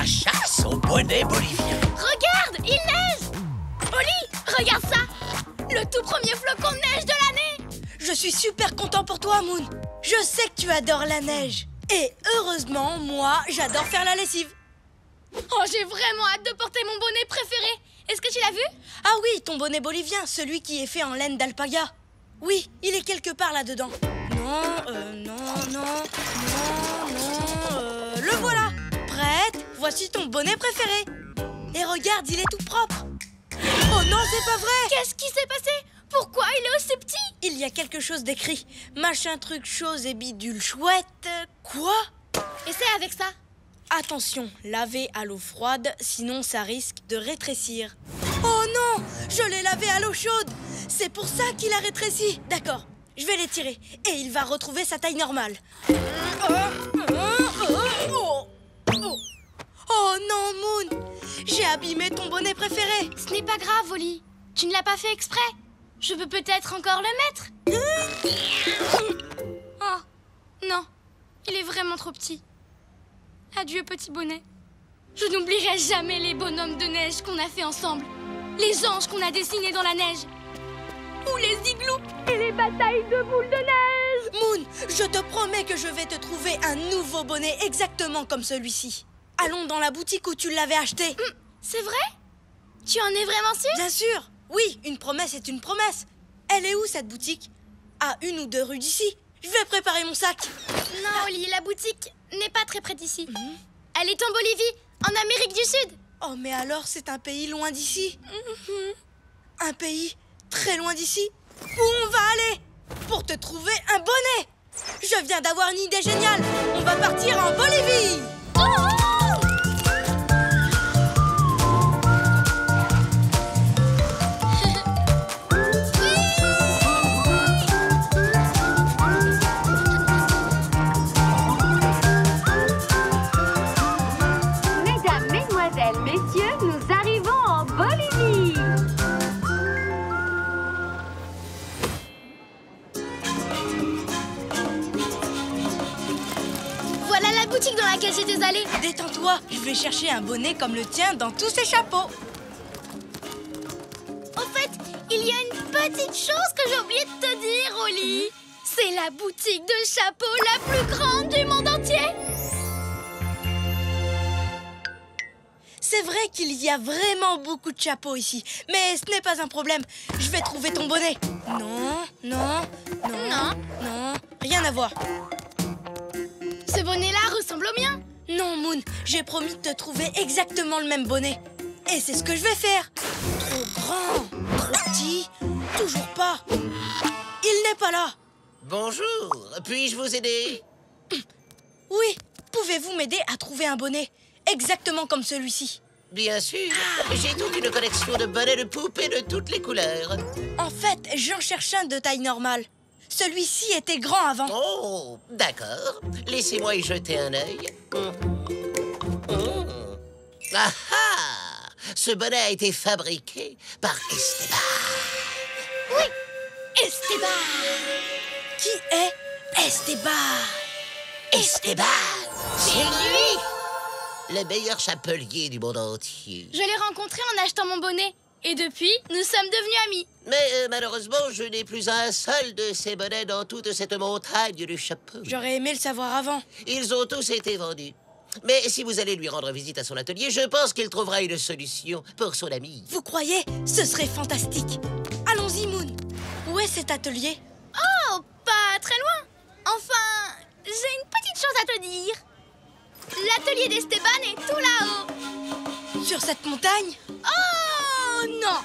chasse au bonnet bolivien. Regarde, il neige! Oli, regarde ça! Le tout premier flocon de neige de l'année! Je suis super content pour toi, Moon. Je sais que tu adores la neige. Et heureusement, moi, j'adore faire la lessive. Oh, j'ai vraiment hâte de porter mon bonnet préféré. Est-ce que tu l'as vu? Ah oui, ton bonnet bolivien, celui qui est fait en laine d'alpaga. Oui, il est quelque part là-dedans. Non, le voilà. Prête? Voici ton bonnet préféré. Et regarde, il est tout propre. Oh non, c'est pas vrai! Qu'est-ce qui s'est passé? Pourquoi il est aussi petit? Il y a quelque chose d'écrit. Machin truc chose et bidule chouette. Quoi? Essaie avec ça. Attention, laver à l'eau froide, sinon ça risque de rétrécir. Oh non! Je l'ai lavé à l'eau chaude! C'est pour ça qu'il a rétréci. D'accord, je vais l'étirer et il va retrouver sa taille normale. Oh non, Moon! J'ai abîmé ton bonnet préféré. Ce n'est pas grave, Oli. Tu ne l'as pas fait exprès. Je peux peut-être encore le mettre. Oh, non. Il est vraiment trop petit. Adieu, petit bonnet. Je n'oublierai jamais les bonhommes de neige qu'on a fait ensemble. Les anges qu'on a dessinés dans la neige. Ou les igloos et les batailles de boules de neige. Moon, je te promets que je vais te trouver un nouveau bonnet exactement comme celui-ci. Allons dans la boutique où tu l'avais acheté. C'est vrai? Tu en es vraiment sûr? Bien sûr. Oui, une promesse est une promesse. Elle est où, cette boutique? À 1 ou 2 rues d'ici. Je vais préparer mon sac. Non, Oli, la boutique n'est pas très près d'ici. Elle est en Bolivie, en Amérique du Sud. Oh, mais alors, c'est un pays loin d'ici. Un pays très loin d'ici. Où on va aller pour te trouver un bonnet? Je viens d'avoir une idée géniale. On va partir en Bolivie. Mesdames, mesdemoiselles, messieurs, nous arrivons en Bolivie. Voilà la boutique dans laquelle j'étais allée. Détends-toi, je vais chercher un bonnet comme le tien dans tous ces chapeaux. Au fait, il y a une petite chose que j'ai oublié de te dire, Oli. C'est la boutique de chapeaux la plus grande du monde entier. C'est vrai qu'il y a vraiment beaucoup de chapeaux ici, mais ce n'est pas un problème. Je vais trouver ton bonnet. Non, rien à voir. Ce bonnet-là ressemble au mien. Non, Moon, j'ai promis de te trouver exactement le même bonnet. Et c'est ce que je vais faire. Trop grand, trop petit, toujours pas. Il n'est pas là. Bonjour, puis-je vous aider? Oui, pouvez-vous m'aider à trouver un bonnet exactement comme celui-ci? Bien sûr, j'ai toute une collection de bonnets de poupées de toutes les couleurs. En fait, j'en cherche un de taille normale. Celui-ci était grand avant. Oh, d'accord. Laissez-moi y jeter un œil. Ah ah! Ce bonnet a été fabriqué par Esteban. Oui, Esteban. Qui est Esteban? Esteban, c'est lui! Le meilleur chapelier du monde entier. Je l'ai rencontré en achetant mon bonnet. Et depuis, nous sommes devenus amis. Mais malheureusement, je n'ai plus un seul de ces bonnets dans toute cette montagne de chapeaux. J'aurais aimé le savoir avant. Ils ont tous été vendus. Mais si vous allez lui rendre visite à son atelier, je pense qu'il trouvera une solution pour son ami. Vous croyez? Ce serait fantastique. Allons-y, Moon. Où est cet atelier? Oh, pas très loin. Enfin, j'ai une petite chose à te dire. L'atelier d'Esteban est tout là-haut. Sur cette montagne? Oh non!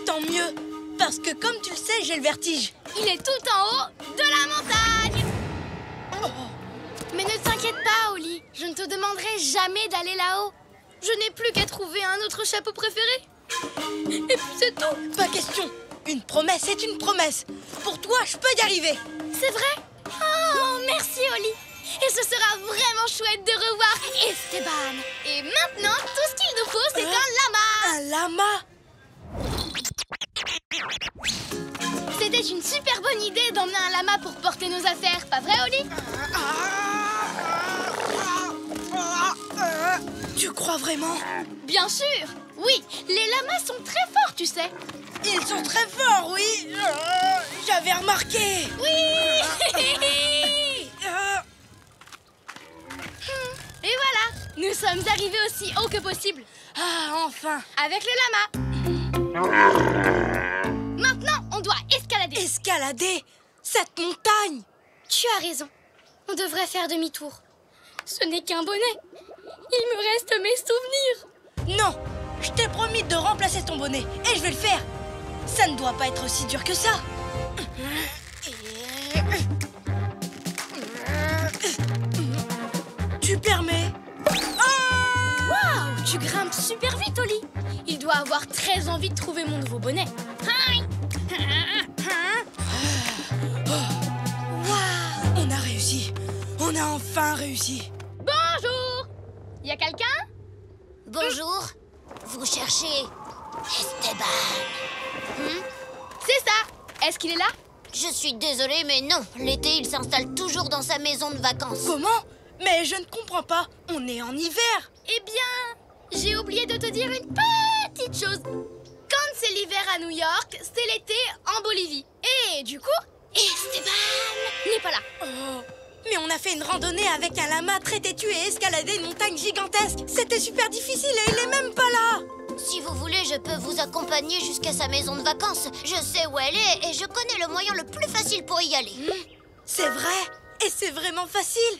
Tant mieux, parce que comme tu le sais, j'ai le vertige. Il est tout en haut de la montagne. Mais ne t'inquiète pas, Oli. Je ne te demanderai jamais d'aller là-haut. Je n'ai plus qu'à trouver un autre chapeau préféré. Et puis c'est tout. Pas question. Une promesse est une promesse. Pour toi, je peux y arriver. C'est vrai? Oh, merci, Oli. Et ce sera vraiment chouette de revoir Esteban. Et maintenant, tout ce qu'il nous faut, c'est un lama. Un lama? C'était une super bonne idée d'emmener un lama pour porter nos affaires, pas vrai, Oli? Tu crois vraiment? Bien sûr. Oui, les lamas sont très forts, tu sais. Ils sont très forts, oui. J'avais remarqué. Oui. Et voilà, nous sommes arrivés aussi haut que possible. Ah, enfin. Avec les lamas. Maintenant, on doit escalader. Escalader cette montagne. Tu as raison. On devrait faire demi-tour. Ce n'est qu'un bonnet. Il me reste mes souvenirs. Non, je t'ai promis de remplacer ton bonnet et je vais le faire. Ça ne doit pas être aussi dur que ça. Tu permets? Waouh, tu grimpes super vite, Oli. Il doit avoir très envie de trouver mon nouveau bonnet. Waouh, on a réussi. On a enfin réussi. Bonjour. Y a quelqu'un? Bonjour, vous cherchez Esteban? C'est ça. Est-ce qu'il est là? Je suis désolée, mais non. L'été, il s'installe toujours dans sa maison de vacances. Comment? Mais je ne comprends pas. On est en hiver. Eh bien, j'ai oublié de te dire une petite chose. Quand c'est l'hiver à New York, c'est l'été en Bolivie. Et du coup, Esteban n'est pas là. Oh, mais on a fait une randonnée avec un lama très têtu et escaladé une montagne gigantesque. C'était super difficile et il est même pas là. Si vous voulez, je peux vous accompagner jusqu'à sa maison de vacances. Je sais où elle est et je connais le moyen le plus facile pour y aller. C'est vrai. Et c'est vraiment facile.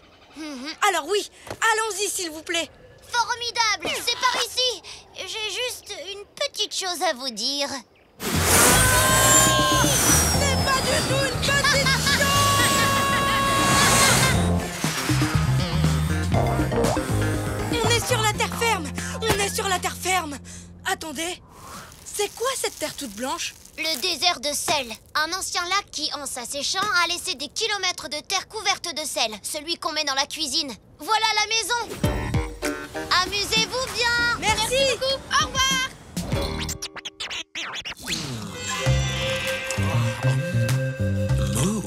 Alors oui, allons-y s'il vous plaît. Formidable, c'est par ici. J'ai juste une petite chose à vous dire. C'est pas du tout une petite chose. On est sur la terre ferme. On est sur la terre ferme. Attendez, c'est quoi cette terre toute blanche? Le désert de sel. Un ancien lac qui, en s'asséchant, a laissé des kilomètres de terre couverte de sel. Celui qu'on met dans la cuisine. Voilà la maison. Amusez-vous bien. Merci beaucoup. Au revoir. Moon.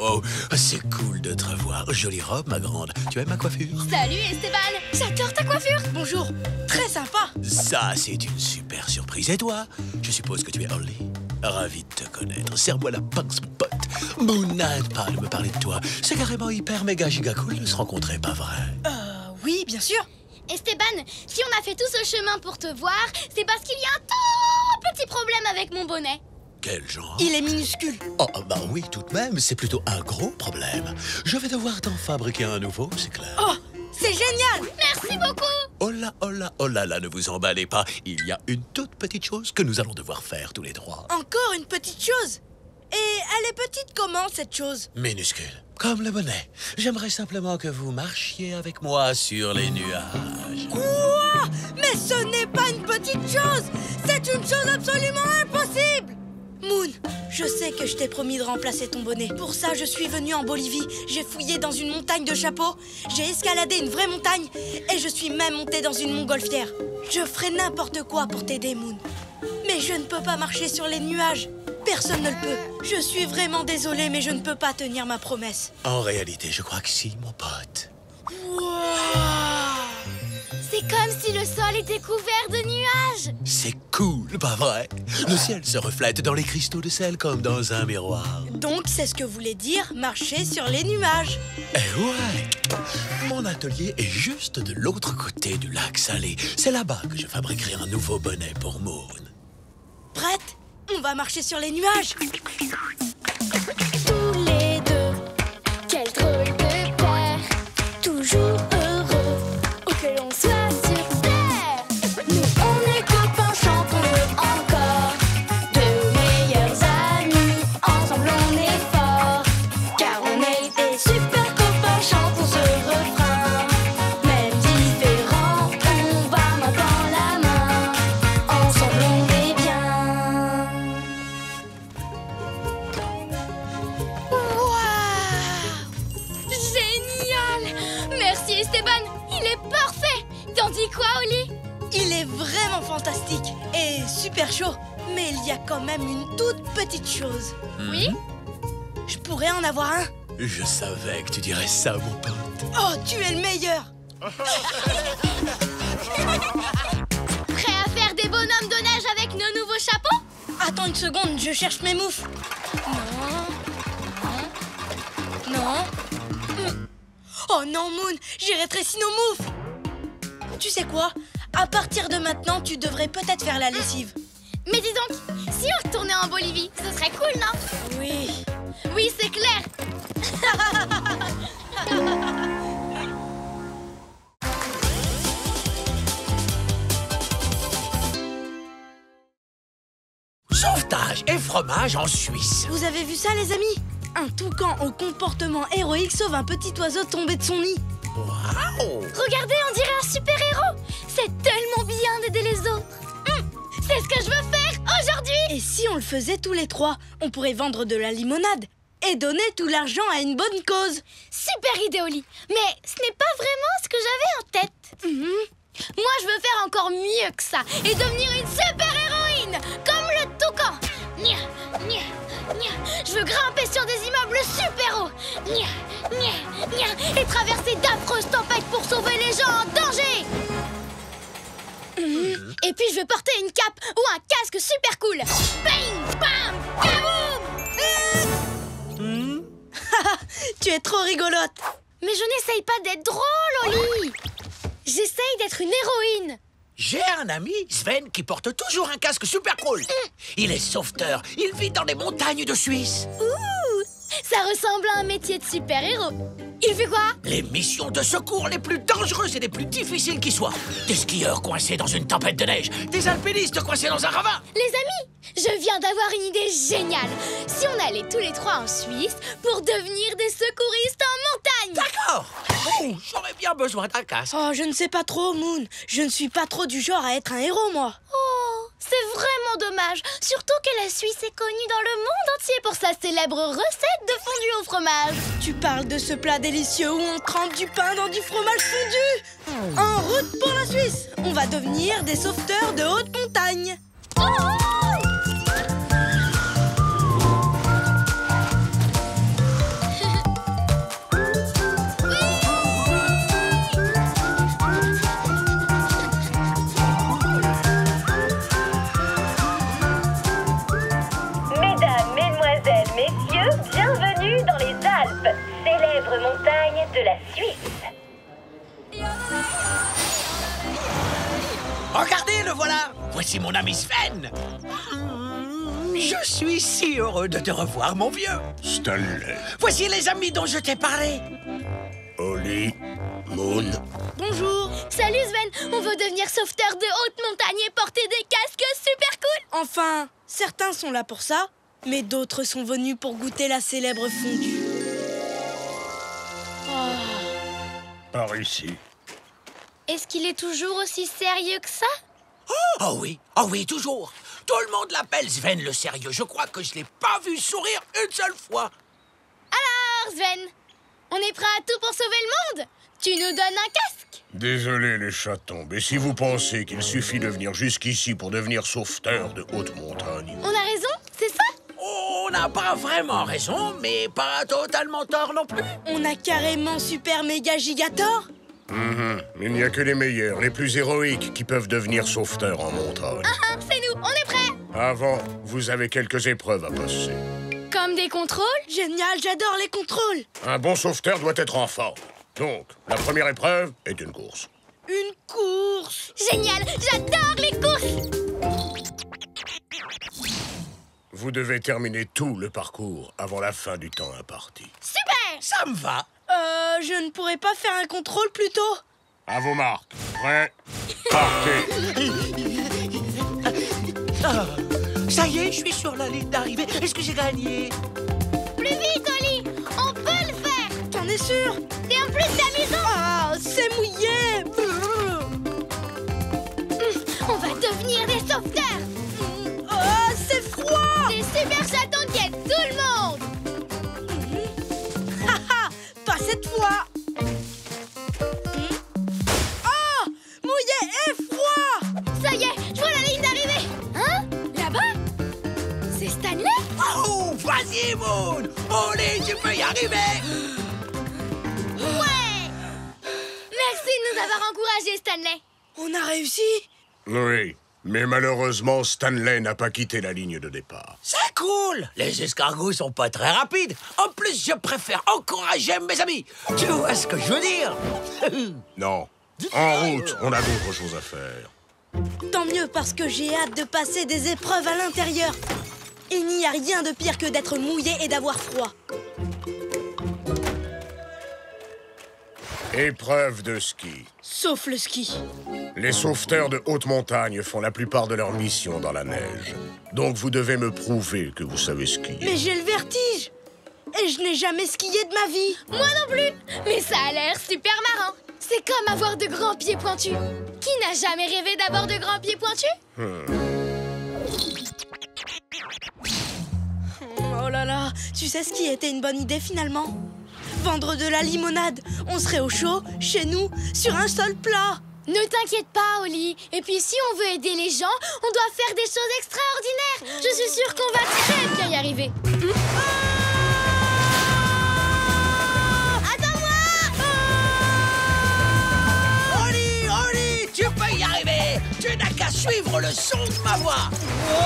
Oh, c'est cool de te revoir. Jolie robe, ma grande. Tu aimes ma coiffure? Salut Esteban. J'adore ta coiffure. Bonjour, très sympa. Ça, c'est une super surprise. Et toi? Je suppose que tu es Holly. Ravi de te connaître. Serre-moi la pince, mon pote. Moon n'arrête pas de me parler de toi. C'est carrément hyper méga giga cool de se rencontrer, pas vrai? Oui, bien sûr. Esteban, si on a fait tout ce chemin pour te voir, c'est parce qu'il y a un tout petit problème avec mon bonnet. Quel genre? Il est minuscule. Oh, bah oui, tout de même, c'est plutôt un gros problème. Je vais devoir t'en fabriquer un nouveau, c'est clair. Oh, c'est génial. Merci beaucoup. Oh là là, ne vous emballez pas. Il y a une toute petite chose que nous allons devoir faire tous les trois. Encore une petite chose. Et elle est petite comment, cette chose? Minuscule, comme le bonnet. J'aimerais simplement que vous marchiez avec moi sur les nuages. Quoi? Mais ce n'est pas une petite chose. C'est une chose absolument impossible. Moon, je sais que je t'ai promis de remplacer ton bonnet. Pour ça, je suis venue en Bolivie. J'ai fouillé dans une montagne de chapeaux. J'ai escaladé une vraie montagne. Et je suis même montée dans une montgolfière. Je ferai n'importe quoi pour t'aider, Moon. Mais je ne peux pas marcher sur les nuages. Personne ne le peut. Je suis vraiment désolée, mais je ne peux pas tenir ma promesse. En réalité, je crois que si, mon pote. Wow. C'est comme si le sol était couvert de nuages. C'est cool, pas vrai? Le ciel se reflète dans les cristaux de sel comme dans un miroir. Donc, c'est ce que voulait dire marcher sur les nuages. Eh ouais! Mon atelier est juste de l'autre côté du lac salé. C'est là-bas que je fabriquerai un nouveau bonnet pour Moon. Prête? On va marcher sur les nuages. Tous les deux, quel drôle de paire. Toujours heureux, où que l'on soit sur terre. Nous, on est copains, chantons-le encore. Deux meilleurs amis, ensemble on est forts. Car on est des super copains, chantons ce refrain. Même différents, on va main dans la main. Ensemble on est bien. Génial! Merci Esteban, il est parfait! T'en dis quoi, Oli? Il est vraiment fantastique et super chaud. Mais il y a quand même une toute petite chose. Oui? Je pourrais en avoir un. Je savais que tu dirais ça, mon pote. Oh, tu es le meilleur! Prêt à faire des bonhommes de neige avec nos nouveaux chapeaux? Attends une seconde, je cherche mes moufles. Non. Oh non, Moon, j'ai rétréci nos moufles. Tu sais quoi? À partir de maintenant, tu devrais peut-être faire la lessive. Mais dis donc, si on retournait en Bolivie, ce serait cool, non? Oui. Oui, c'est clair. Sauvetage et fromage en Suisse. Vous avez vu ça, les amis? Un toucan au comportement héroïque sauve un petit oiseau tombé de son nid. Waouh! Regardez, on dirait un super-héros. C'est tellement bien d'aider les autres. C'est ce que je veux faire aujourd'hui. Et si on le faisait tous les trois, on pourrait vendre de la limonade et donner tout l'argent à une bonne cause. Super idée, Oli. Mais ce n'est pas vraiment ce que j'avais en tête. Moi, je veux faire encore mieux que ça et devenir une super-héroïne, comme le toucan. Nya, nya, nya. Je veux grimper sur des immeubles super-hauts. Nya, nya, nya. Et traverser d'affreuses tempêtes pour sauver les gens en danger. Et puis je veux porter une cape ou un casque super cool. Bang, bam, kaboum. Tu es trop rigolote. Mais je n'essaye pas d'être drôle, Oli. J'essaye d'être une héroïne. J'ai un ami, Sven, qui porte toujours un casque super cool. Il est sauveteur. Il vit dans les montagnes de Suisse. Ça ressemble à un métier de super-héros. Il fait quoi? Les missions de secours les plus dangereuses et les plus difficiles qui soient. Des skieurs coincés dans une tempête de neige. Des alpinistes coincés dans un ravin. Les amis, je viens d'avoir une idée géniale. Si on allait tous les trois en Suisse pour devenir des secouristes en montagne. D'accord. Oh, j'aurais bien besoin d'un casque. Oh, je ne sais pas trop, Moon. Je ne suis pas trop du genre à être un héros, moi. Oh, c'est vraiment dommage. Surtout que la Suisse est connue dans le monde entier pour sa célèbre recette de fondue au fromage. Tu parles de ce plat délicieux où on trempe du pain dans du fromage fondu. En route pour la Suisse. On va devenir des sauveteurs de haute montagne. Mesdames, mesdemoiselles, messieurs, bienvenue dans les Alpes, célèbre montagne de la Suisse. Regardez, le voilà. Voici mon ami Sven. Je suis si heureux de te revoir, mon vieux. Stanley, Voici les amis dont je t'ai parlé. Oli, Moon. Bonjour. Salut Sven, on veut devenir sauveteur de haute montagne et porter des casques super cool. Enfin, certains sont là pour ça, mais d'autres sont venus pour goûter la célèbre fondue. Par ici. Est-ce qu'il est toujours aussi sérieux que ça? Oh oui, toujours. Tout le monde l'appelle Sven le sérieux. Je crois que je l'ai pas vu sourire une seule fois. Alors Sven, on est prêt à tout pour sauver le monde? Tu nous donnes un casque? Désolé les chatons, mais si vous pensez qu'il suffit de venir jusqu'ici pour devenir sauveteur de haute montagne... On a raison, c'est ça? On n'a pas vraiment raison, mais pas totalement tort non plus. On a carrément super méga gigator. Il n'y a que les meilleurs, les plus héroïques qui peuvent devenir sauveteurs en montagne. C'est nous, on est prêts. Avant, vous avez quelques épreuves à passer. Comme des contrôles? Génial, j'adore les contrôles. Un bon sauveteur doit être en forme. Donc, la première épreuve est une course. Une course. Génial, j'adore les courses. Vous devez terminer tout le parcours avant la fin du temps imparti. Super. Ça me va. Je ne pourrais pas faire un contrôle plus tôt? À vos marques. Prêts? Partez. Ça y est, je suis sur la ligne d'arrivée. Est-ce que j'ai gagné? Plus vite, Oli, on peut le faire. T'en es sûr? Et en plus, c'est amusant. Ah, c'est mouillé. On va devenir des sauveteurs. Ah, c'est froid. Des super chatons qui aident tout le monde. Haha, pas cette fois. Ah, mouillé et froid. Ça y est, je vois la ligne d'arrivée. Hein? Là-bas? C'est Stanley? Oh, vas-y, Moon. Allez, tu peux y arriver. Ouais! d'avoir encouragé Stanley. On a réussi. Oui, mais malheureusement, Stanley n'a pas quitté la ligne de départ. C'est cool. Les escargots sont pas très rapides. En plus, je préfère encourager mes amis. Tu vois ce que je veux dire? Non. En route, on a d'autres choses à faire. Tant mieux parce que j'ai hâte de passer des épreuves à l'intérieur. Il n'y a rien de pire que d'être mouillé et d'avoir froid. Épreuve de ski. Sauf le ski. Les sauveteurs de haute montagne font la plupart de leurs missions dans la neige. Donc vous devez me prouver que vous savez skier. Mais j'ai le vertige. Et je n'ai jamais skié de ma vie. Moi non plus. Mais ça a l'air super marrant. C'est comme avoir de grands pieds pointus. Qui n'a jamais rêvé d'avoir de grands pieds pointus? Oh là là, tu sais ce qui était une bonne idée finalement? Vendre de la limonade. On serait au chaud, chez nous, sur un seul plat. Ne t'inquiète pas, Oli. Et puis si on veut aider les gens, on doit faire des choses extraordinaires. Je suis sûre qu'on va très bien y arriver. Oli, tu peux y arriver. Tu n'as qu'à suivre le son de ma voix. Oh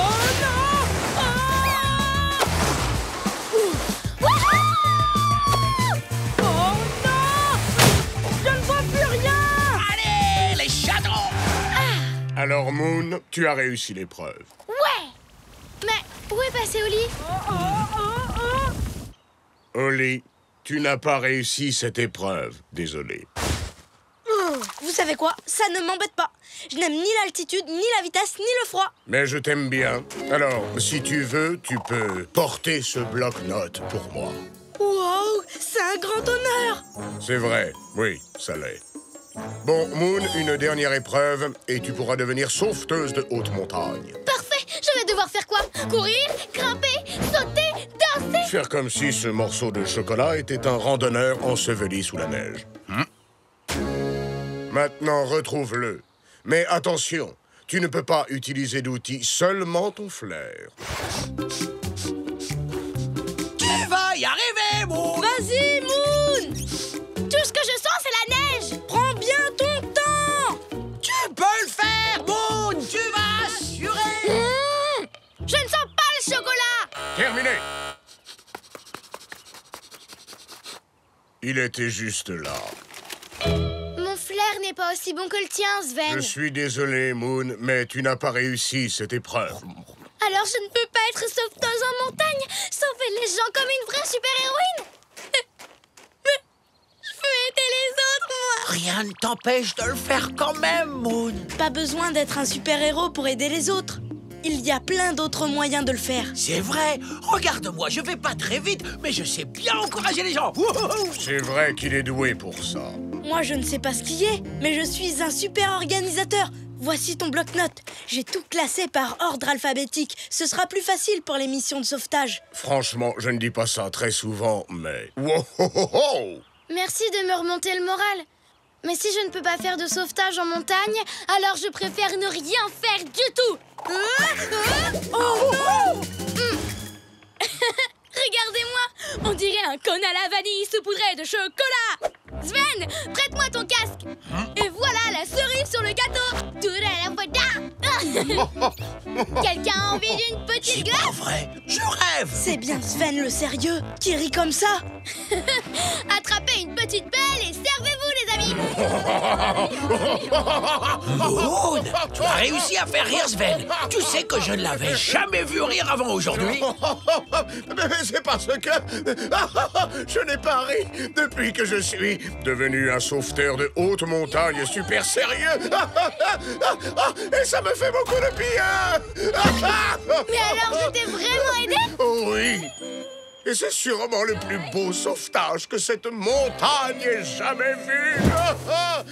non! Oh non! Je ne vois plus rien! Allez, les chatons. Alors, Moon, tu as réussi l'épreuve. Ouais. Mais où est passé Oli? Oli, tu n'as pas réussi cette épreuve. Désolé. Vous savez quoi? Ça ne m'embête pas. Je n'aime ni l'altitude, ni la vitesse, ni le froid. Mais je t'aime bien. Alors, si tu veux, tu peux porter ce bloc-notes pour moi. Wow, c'est un grand honneur. C'est vrai, oui, ça l'est. Bon, Moon, une dernière épreuve et tu pourras devenir sauveteuse de haute montagne. Parfait. Je vais devoir faire quoi? Courir, grimper, sauter, danser? Faire comme si ce morceau de chocolat était un randonneur enseveli sous la neige. Maintenant, retrouve-le. Mais attention, tu ne peux pas utiliser d'outils, seulement ton flair. Tu vas y arriver, Moon. Vas-y, Moon! Tout ce que je sens, c'est la neige. Prends bien ton temps! Tu peux le faire, Moon. Tu vas assurer. Je ne sens pas le chocolat. Terminé! Il était juste là. Mon flair n'est pas aussi bon que le tien, Sven. Je suis désolé, Moon, mais tu n'as pas réussi cette épreuve. Alors je ne peux pas être sauveteuse en montagne, sauver les gens comme une vraie super-héroïne. Je veux aider les autres, moi. Rien ne t'empêche de le faire quand même, Moon. Pas besoin d'être un super-héros pour aider les autres. Il y a plein d'autres moyens de le faire. C'est vrai. Regarde-moi, je vais pas très vite, mais je sais bien encourager les gens. Wouhou. C'est vrai qu'il est doué pour ça. Moi, je ne sais pas skier, mais je suis un super organisateur. Voici ton bloc-notes. J'ai tout classé par ordre alphabétique. Ce sera plus facile pour les missions de sauvetage. Franchement, je ne dis pas ça très souvent, mais... Wow, ho, ho, ho. Merci de me remonter le moral. Mais si je ne peux pas faire de sauvetage en montagne, alors je préfère ne rien faire du tout. Oh non! Regardez-moi, on dirait un cône à la vanille saupoudré de chocolat. Sven, prête-moi ton casque. Et voilà la cerise sur le gâteau. Tout à la fois. Quelqu'un a envie d'une petite glace? Pas vrai, je rêve. C'est bien Sven le sérieux qui rit comme ça. Attrapez une petite pelle et servez-vous, les amis. Moon, tu as réussi à faire rire Sven. Tu sais que je ne l'avais jamais vu rire avant aujourd'hui. Mais c'est parce que je n'ai pas ri depuis que je suis devenu un sauveteur de haute montagne super sérieux. Et ça me fait beaucoup de bien. Mais alors, je t'ai vraiment aidé? Oui. Et c'est sûrement le plus beau sauvetage que cette montagne ait jamais vu.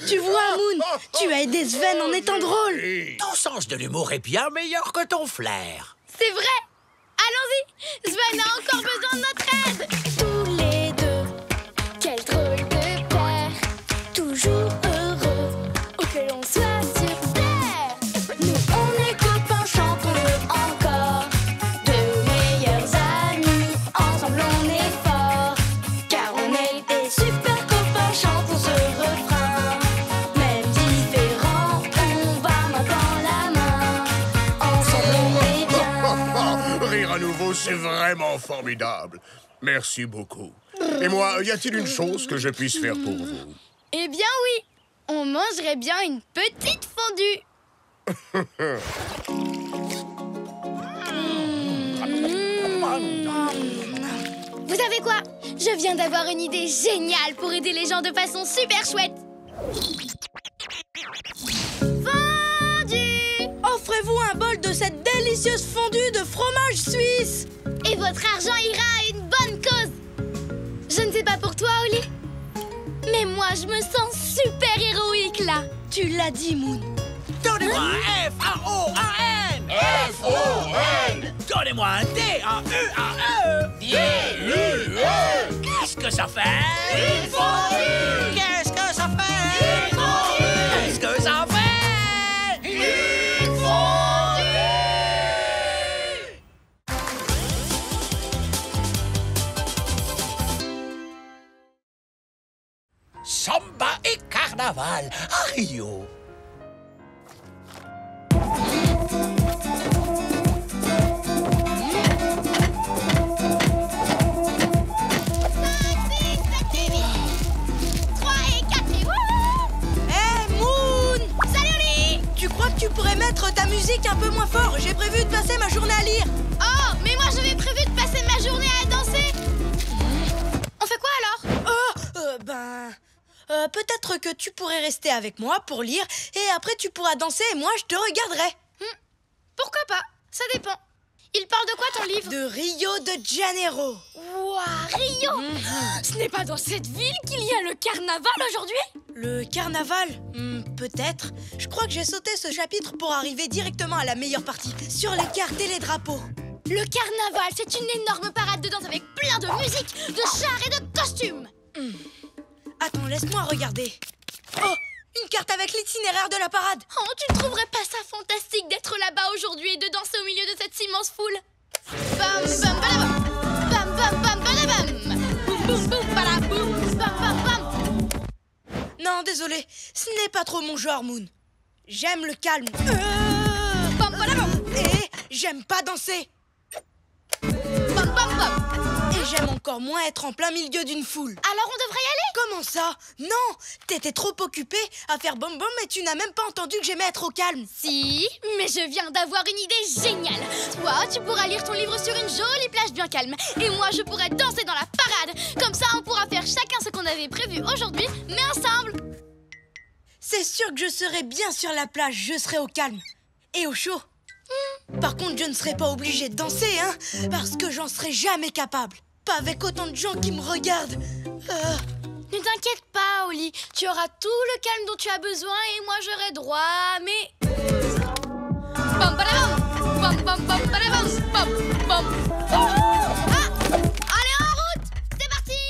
Tu vois, Moon, tu as aidé Sven en étant drôle. Oui. Ton sens de l'humour est bien meilleur que ton flair. C'est vrai. Allons-y. Sven a encore besoin de notre aide. Tous les deux, quel drôle de paire. Toujours heureux, où que l'on soit sur terre. Nous, on est copains, chantons-le encore. De meilleurs amis, ensemble on est forts. Car on est des super copains, chantons ce refrain. Même c'est vraiment formidable. Merci beaucoup. Et moi, y a-t-il une chose que je puisse faire pour vous? Eh bien oui, on mangerait bien une petite fondue. Vous savez quoi? Je viens d'avoir une idée géniale pour aider les gens de façon super chouette. Fondue! Offrez-vous un bol de cette délicieuse fondue de fromage suisse. Et votre argent ira à une bonne cause. Je ne sais pas pour toi, Oli, mais moi, je me sens super héroïque, là. Tu l'as dit, Moon. Donnez-moi un F-A-O-A-N. F-O-N. Donnez-moi un D-A-E-A-E. D-U-E. Qu'est-ce que ça fait? Une fondue. Qu'est-ce que ça fait? Une fondue. Qu'est-ce que ça fait? Une fondue. Samba et carnaval à Rio. Tu pourrais mettre ta musique un peu moins fort. J'ai prévu de passer ma journée à lire. Oh, mais moi j'avais prévu de passer ma journée à danser. On fait quoi alors? Peut-être que tu pourrais rester avec moi pour lire et après tu pourras danser et moi je te regarderai. Pourquoi pas? Ça dépend. Il parle de quoi ton livre? De Rio de Janeiro. Ouah, Rio! Ce n'est pas dans cette ville qu'il y a le carnaval aujourd'hui? Le carnaval? Peut-être. Je crois que j'ai sauté ce chapitre pour arriver directement à la meilleure partie, sur les cartes et les drapeaux. Le carnaval, c'est une énorme parade de danse avec plein de musique, de chars et de costumes. Attends, laisse-moi regarder. Oh, une carte avec l'itinéraire de la parade. Oh, tu ne trouverais pas ça fantastique d'être là-bas aujourd'hui et de danser au milieu de cette immense foule? Bam, bam, balabam. Bam, bam, bam, balabam. Boum, boum, boum, balaboum. Bam, bam, bam. Non, désolé, ce n'est pas trop mon genre, Moon. J'aime le calme. Bam, balabam. Et j'aime pas danser. Bam, bam, bam. Et j'aime encore moins être en plein milieu d'une foule. Alors on devrait y aller? Comment ça? Non, t'étais trop occupée à faire bom bom et tu n'as même pas entendu que j'aimais être au calme. Si, mais je viens d'avoir une idée géniale. Toi, tu pourras lire ton livre sur une jolie plage bien calme. Et moi, je pourrais danser dans la parade. Comme ça, on pourra faire chacun ce qu'on avait prévu aujourd'hui, mais ensemble. C'est sûr que je serai bien sur la plage, je serai au calme. Et au chaud. Par contre, je ne serai pas obligée de danser, hein, parce que j'en serai jamais capable. Pas avec autant de gens qui me regardent. Ne t'inquiète pas, Oli. Tu auras tout le calme dont tu as besoin et moi j'aurai droit à mes... Bam, badabam. Bam, bam, bam, badabam. Bam, bam. Ah! Allez, en route! C'est parti!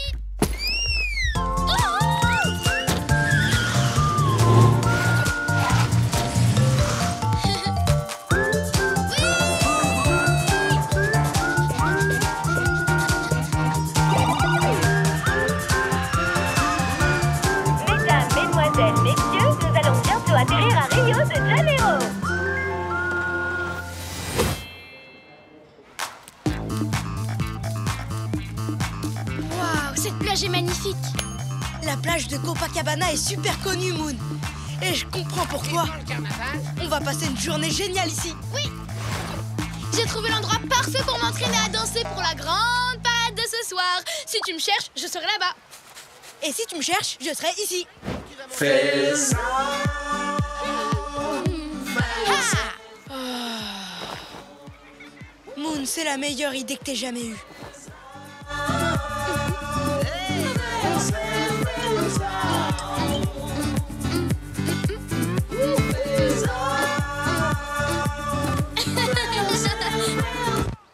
Messieurs, nous allons bientôt atterrir à Rio de Janeiro. Waouh, cette plage est magnifique. La plage de Copacabana est super connue, Moon. Et je comprends pourquoi. On va passer une journée géniale ici. Oui. J'ai trouvé l'endroit parfait pour m'entraîner à danser pour la grande parade de ce soir. Si tu me cherches, je serai là-bas. Et si tu me cherches, je serai ici. Ah! Moon, c'est la meilleure idée que t'aies jamais eue.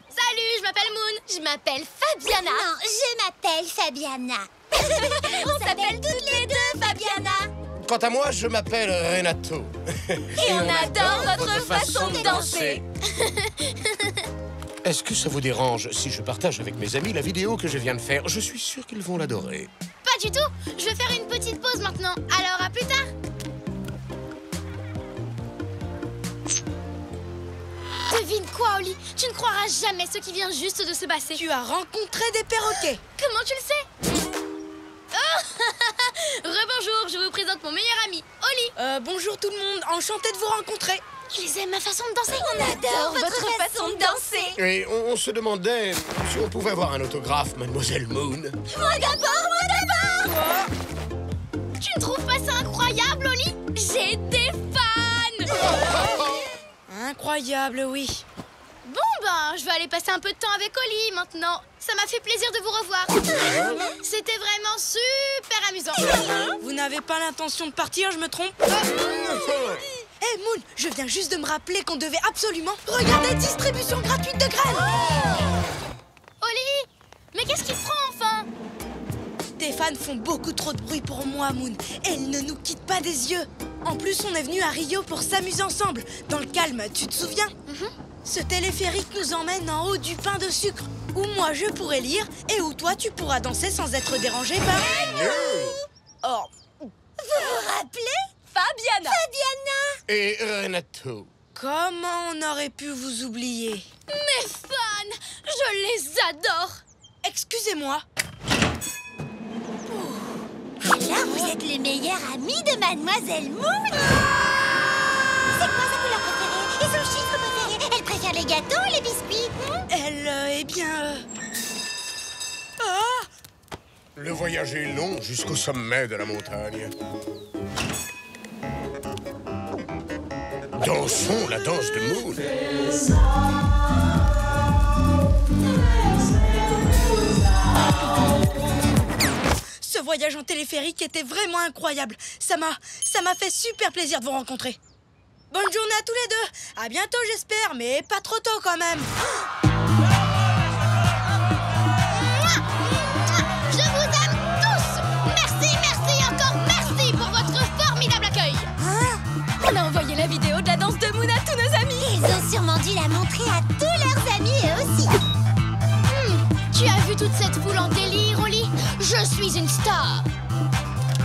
Salut, je m'appelle Moon. Je m'appelle Fabiana. Non, je m'appelle Fabiana. On s'appelle toutes les deux Fabiana. Quant à moi, je m'appelle Renato. Et on adore votre façon de danser. Est-ce que ça vous dérange si je partage avec mes amis la vidéo que je viens de faire? Je suis sûr qu'ils vont l'adorer. Pas du tout. Je vais faire une petite pause maintenant. Alors, à plus tard. Devine quoi, Oli? Tu ne croiras jamais ce qui vient juste de se passer. Tu as rencontré des perroquets. Comment tu le sais? Rebonjour, je vous présente mon meilleur ami, Oli. Bonjour tout le monde, enchanté de vous rencontrer. Ils aiment ma façon de danser. On adore votre façon de danser. Et on se demandait si on pouvait avoir un autographe, Mademoiselle Moon. Moi d'abord. Tu ne trouves pas ça incroyable, Oli? J'ai des fans. Incroyable, oui. Bon, ben, je vais aller passer un peu de temps avec Oli maintenant. Ça m'a fait plaisir de vous revoir. C'était vraiment super amusant. Vous n'avez pas l'intention de partir, je me trompe? Hé, Moon, je viens juste de me rappeler qu'on devait absolument regarder distribution gratuite de graines. Oli, mais qu'est-ce qu'il prend enfin? Tes fans font beaucoup trop de bruit pour moi, Moon. Elles ne nous quittent pas des yeux. En plus, on est venus à Rio pour s'amuser ensemble. Dans le calme, tu te souviens? Ce téléphérique nous emmène en haut du pain de sucre, où moi je pourrais lire et où toi tu pourras danser sans être dérangé par... Oh. Vous vous rappelez? Fabiana. Et Renato. Comment on aurait pu vous oublier? Mes fans, je les adore. Excusez-moi. Là, vous êtes les meilleurs amis de Mademoiselle Moon. C'est quoi sa couleur préférée et son chiffre préféré? Elle préfère les gâteaux ou les biscuits? Elle, eh bien... Ah! Le voyage est long jusqu'au sommet de la montagne. Dansons la danse de Moon. Ce voyage en téléphérique était vraiment incroyable. Ça m'a fait super plaisir de vous rencontrer. Bonne journée à tous les deux. À bientôt, j'espère, mais pas trop tôt quand même. Je vous aime tous. Merci, encore merci pour votre formidable accueil. On a envoyé la vidéo de la danse de Moon à tous nos amis. Ils ont sûrement dû la montrer à tous leurs amis eux aussi. Tu as vu toute cette foule en délire, Oli? Je suis une star.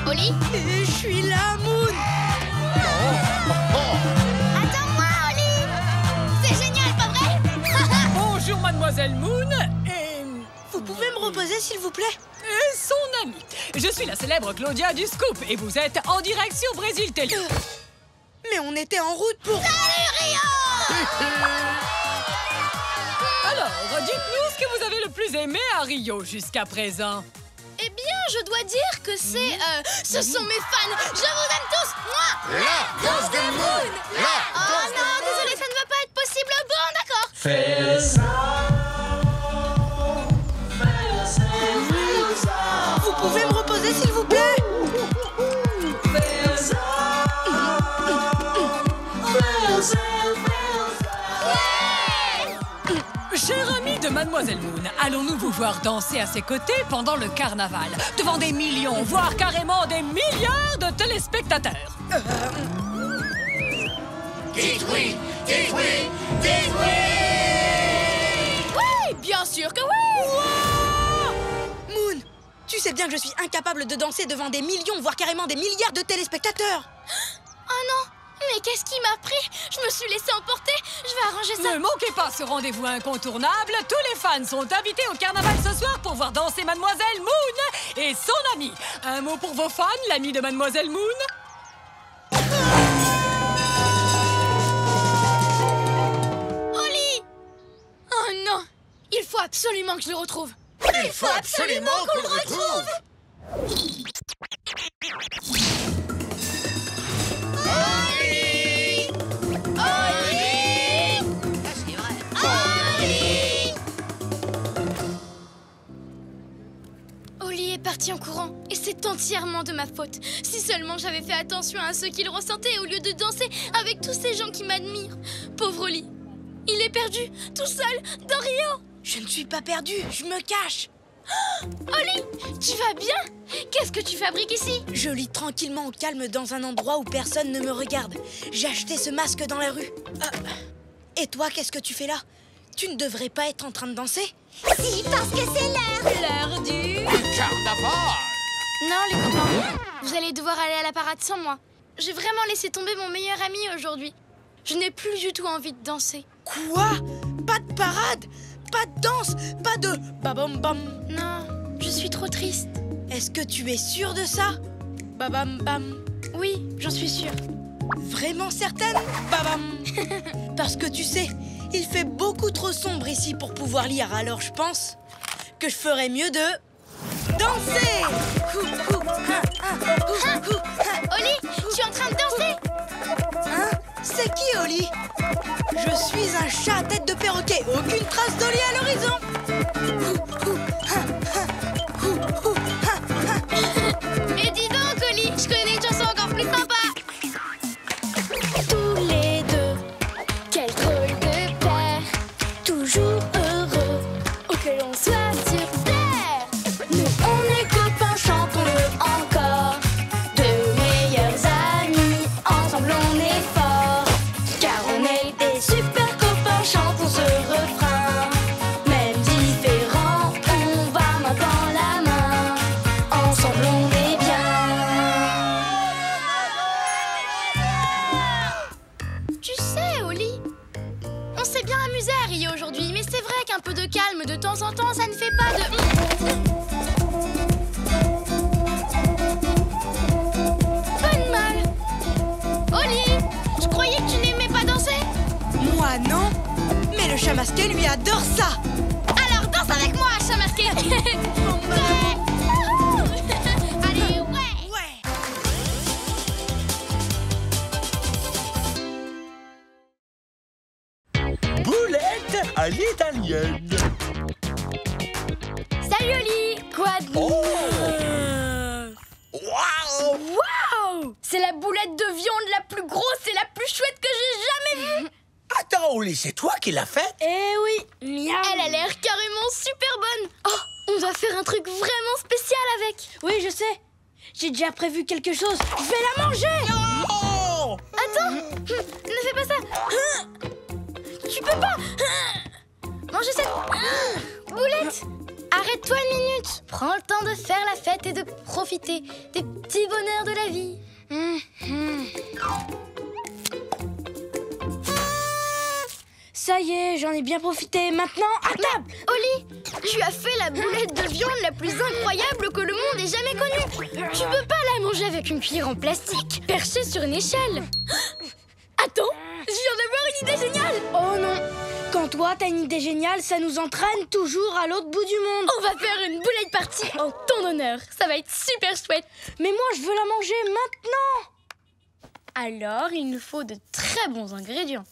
Oli? Et je suis là, Moon. Attends-moi, Oli. C'est génial, pas vrai? Bonjour, Mademoiselle Moon et... Vous pouvez me reposer, s'il vous plaît? et son amie. Je suis la célèbre Claudia du Scoop et vous êtes en direct sur Brésil Télé. Mais on était en route pour... Salut, Rio. Alors, dites-nous ce que vous avez le plus aimé à Rio jusqu'à présent. Eh bien, je dois dire que c'est... ce sont mes fans. Je vous aime tous. Moi. La danse de Moon. Oh non, désolé, ça ne va pas être possible. Bon, d'accord. Vous pouvez me reposer, s'il vous plaît? Cher ami de Mademoiselle Moon, allons-nous vous voir danser à ses côtés pendant le carnaval, devant des millions, voire carrément des milliards de téléspectateurs? Dites oui, dites oui, dites oui. Oui, bien sûr que oui. Moon, tu sais bien que je suis incapable de danser devant des millions, voire carrément des milliards de téléspectateurs. Oh non, mais qu'est-ce qui m'a pris? Je me suis laissée emporter. Je vais arranger ça. Ne manquez pas ce rendez-vous incontournable. Tous les fans sont invités au carnaval ce soir pour voir danser Mademoiselle Moon et son ami. Un mot pour vos fans, l'ami de Mademoiselle Moon? Oli! Oh non! Il faut absolument que je le retrouve. Il faut absolument qu'on le retrouve. Oli! Oli! Ah, c'est vrai. Oli! Oli est parti en courant et c'est entièrement de ma faute. Si seulement j'avais fait attention à ce qu'il ressentait au lieu de danser avec tous ces gens qui m'admirent. Pauvre Oli, il est perdu, tout seul, dans Rio. Je ne suis pas perdue, je me cache. Oli, tu vas bien? Qu'est-ce que tu fabriques ici? Je lis tranquillement au calme dans un endroit où personne ne me regarde. J'ai acheté ce masque dans la rue. Et toi, qu'est-ce que tu fais là? Tu ne devrais pas être en train de danser? Si, parce que c'est l'heure du... Carnaval. Non, les copains, vous allez devoir aller à la parade sans moi. J'ai vraiment laissé tomber mon meilleur ami aujourd'hui. Je n'ai plus du tout envie de danser. Quoi? Pas de parade? Pas de danse? Pas de babam bam? Non, je suis trop triste. Est-ce que tu es sûre de ça? Babam bam? Oui, j'en suis sûre. Vraiment certaine? Babam! Parce que tu sais, il fait beaucoup trop sombre ici pour pouvoir lire, alors je pense que je ferais mieux de danser! Oli, tu es en train de danser? Hein? C'est qui, Oli? Je suis un chat à tête de perroquet. Aucune trace d'Oli à l'horizon. Et dis donc, Oli, je connais une chanson encore plus sympa. Tous les deux, quel drôle de paire, toujours heureux, où que l'on soit sur terre. Nous on est copains, chantons-le encore, de meilleurs amis, ensemble on est forts, car on est des super copains, chantons ce refrain. Même différents, on va main dans la main, ensemble on est bien. Tu sais, Oli, on s'est bien amusé à Rio aujourd'hui, mais c'est vrai qu'un peu de calme de temps en temps, ça ne fait pas de... Pas de mal. Oli, je croyais que tu n'aimais pas danser. Moi, non. Mais le chat masqué, lui, adore ça. Alors danse avec moi, chat masqué. Allez, ouais. Ouais. Boulette à l'italienne. Salut, Oli. Quoi de Oh! beau? Waouh! Waouh! C'est la boulette de viande la plus grosse et la plus chouette que j'ai jamais vue. Attends, Oli, c'est toi qui l'as faite? Eh oui, miam. Elle a l'air carrément super bonne. Oh, on doit faire un truc vraiment spécial avec. Oui, je sais. J'ai déjà prévu quelque chose. Je vais la manger. Oh! Attends, ne fais pas ça. Tu peux pas manger cette boulette. Arrête-toi une minute. Prends le temps de faire la fête et de profiter des petits bonheurs de la vie. Ça y est, j'en ai bien profité. Maintenant, à table. Oli, tu as fait la boulette de viande la plus incroyable que le monde ait jamais connue. Tu peux pas la manger avec une cuillère en plastique, perchée sur une échelle. Attends, je viens d'avoir une idée géniale. Oh non. Quand toi, t'as une idée géniale, ça nous entraîne toujours à l'autre bout du monde. On va faire une boulette party en ton honneur. Ça va être super chouette. Mais moi, je veux la manger maintenant. Alors, il nous faut de très bons ingrédients.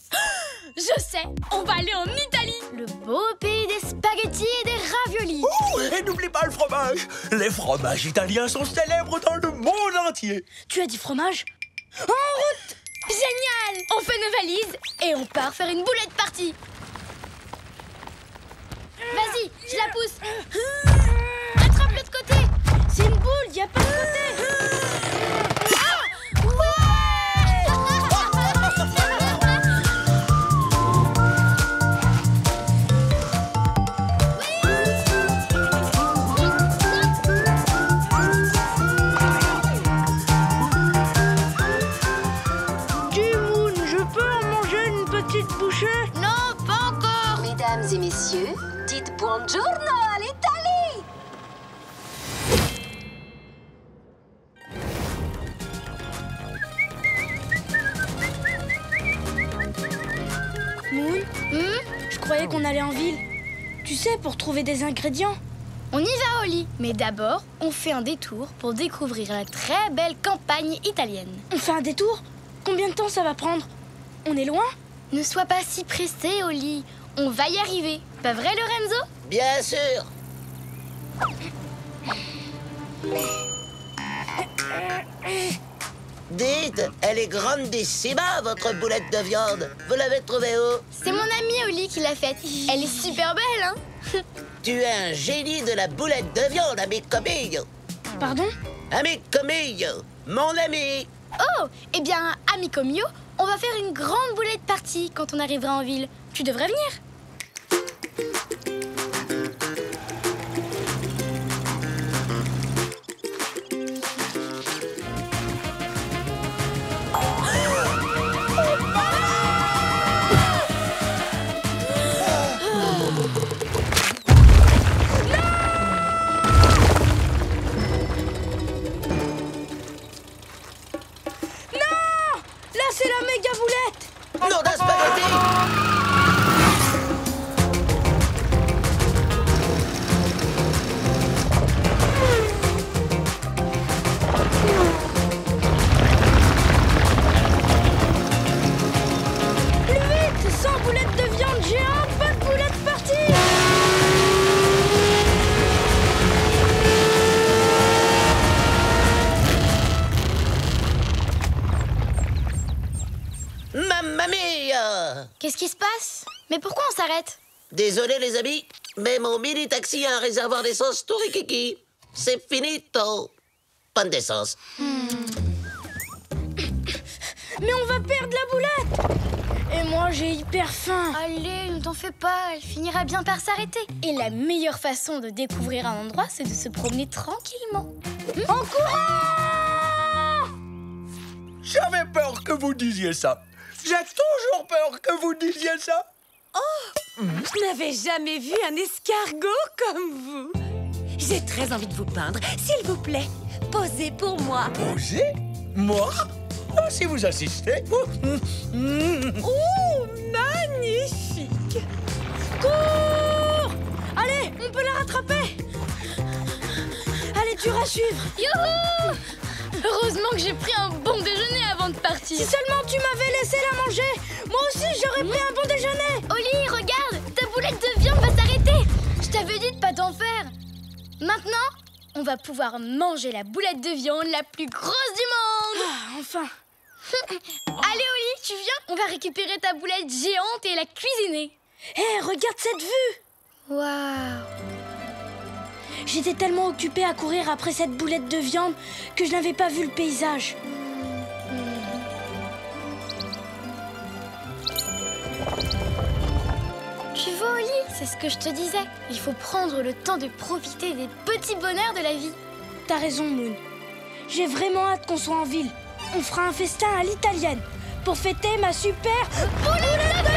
Je sais, on va aller en Italie. Le beau pays des spaghettis et des raviolis. Oh, et n'oublie pas le fromage. Les fromages italiens sont célèbres dans le monde entier. Tu as dit fromage? En route. Génial! On fait nos valises et on part faire une boulette party. Vas-y, je la pousse. Attrape l'autre côté. C'est une boule, y a pas de côté. Ah! Ouais! Jimoun, je peux en manger une petite bouchée? Non, pas encore. Mesdames et messieurs, dites buongiorno à l'Italie! Moon, je croyais qu'on allait en ville. Tu sais, pour trouver des ingrédients. On y va, Oli. Mais d'abord, on fait un détour pour découvrir la très belle campagne italienne. On fait un détour? Combien de temps ça va prendre? On est loin? Ne sois pas si pressé, Oli. On va y arriver. Pas vrai, Lorenzo? Bien sûr. Dites, elle est grandissima, votre boulette de viande. Vous l'avez trouvée où? C'est mon amie Oli qui l'a faite. Elle est super belle, hein? Tu es un génie de la boulette de viande, ami Camille. Pardon? Ami Camille, mon ami. Oh, eh bien, amico mio, on va faire une grande boulette party quand on arrivera en ville. Tu devrais venir. la méga boulette! Non, d'un spaghetti! Plus vite! 100 boulettes de viande géante, pas de boulettes parties! Mamma mia! Qu'est-ce qui se passe? Mais pourquoi on s'arrête? Désolé les amis, mais mon mini-taxi a un réservoir d'essence tout rikiki. C'est finito. Panne d'essence. Mais on va perdre la boulette! Et moi, j'ai hyper faim. Allez, ne t'en fais pas, elle finira bien par s'arrêter. Et la meilleure façon de découvrir un endroit, c'est de se promener tranquillement. En courant! J'avais peur que vous disiez ça. J'ai toujours peur que vous disiez ça. Je n'avais jamais vu un escargot comme vous. J'ai très envie de vous peindre. S'il vous plaît, posez pour moi. Posez? Moi? Ah, si vous assistez. Oh, magnifique! Cours! Allez, on peut la rattraper! Elle est dure à suivre! Youhou! Heureusement que j'ai pris un bon déjeuner avant de partir. Si seulement tu m'avais laissé la manger, moi aussi j'aurais pris un bon déjeuner! Oli, regarde, ta boulette de viande va s'arrêter. Je t'avais dit de pas t'en faire. Maintenant, on va pouvoir manger la boulette de viande la plus grosse du monde. Ah, enfin! Allez, Oli, tu viens? On va récupérer ta boulette géante et la cuisiner. Hé, regarde cette vue! Waouh! J'étais tellement occupée à courir après cette boulette de viande que je n'avais pas vu le paysage. Tu vois, Oli, c'est ce que je te disais. Il faut prendre le temps de profiter des petits bonheurs de la vie. T'as raison, Moon. J'ai vraiment hâte qu'on soit en ville. On fera un festin à l'italienne pour fêter ma super boulette de viande!